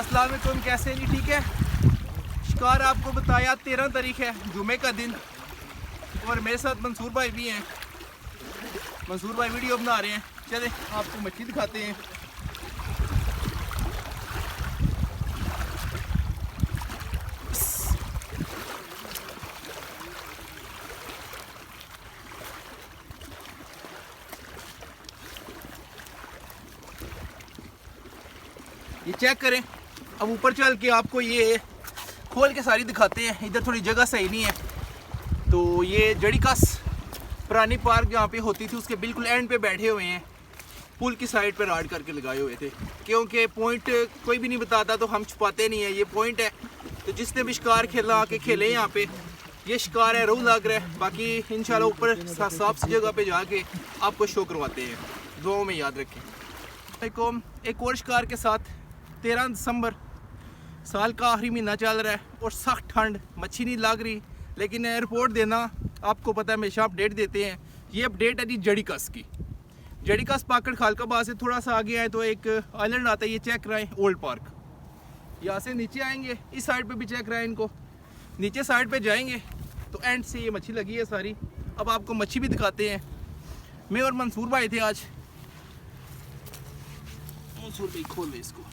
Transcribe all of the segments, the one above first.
अस्सलाम वालेकुम, कैसे नहीं? ठीक है। शिकार आपको बताया 13 तारीख है, जुमे का दिन, और मेरे साथ मंसूर भाई भी हैं। मंसूर भाई वीडियो बना रहे हैं। चले आपको मछली दिखाते हैं। ये चेक करें। अब ऊपर चल के आपको ये खोल के सारी दिखाते हैं। इधर थोड़ी जगह सही नहीं है, तो ये जड़ीकस पुरानी पार्क जहाँ पे होती थी उसके बिल्कुल एंड पे बैठे हुए हैं। पुल की साइड पे राड करके लगाए हुए थे, क्योंकि पॉइंट कोई भी नहीं बताता तो हम छुपाते नहीं है। ये पॉइंट है, तो जिसने भी शिकार खेलना आके खेले यहाँ पे। ये शिकार है, रोहू लग रहा है। बाकी इंशाल्लाह ऊपर साफ सी जगह पे जाके आपको शो करवाते हैं। दुआओं में याद रखें। एक और शिकार के साथ 13 दिसंबर, साल का आखिरी महीना चल रहा है और सख्त ठंड, मच्छी नहीं लग रही, लेकिन रिपोर्ट देना आपको पता है, हमेशा अपडेट देते हैं। ये अपडेट है जी जड़ीकस की। जड़ीकस पाकड़ खालकाबाद से थोड़ा सा आगे आए तो एक आइलैंड आता है, ये चेक कराएं, ओल्ड पार्क। यहाँ से नीचे आएंगे, इस साइड पे भी चेक कराएं इनको। नीचे साइड पे जाएंगे तो एंड से ये मच्छी लगी है सारी। अब आपको मच्छी भी दिखाते हैं। मैं और मंसूर भाई थे आज। मंसूर भाई खोल ले इसको।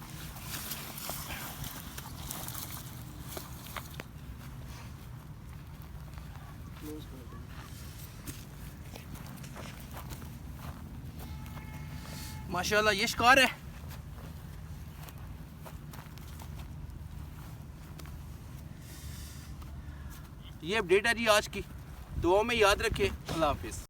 माशाल्लाह ये शिकार है। ये अपडेट है जी आज की। दुआओं में याद रखें। अल्लाह हाफिज़।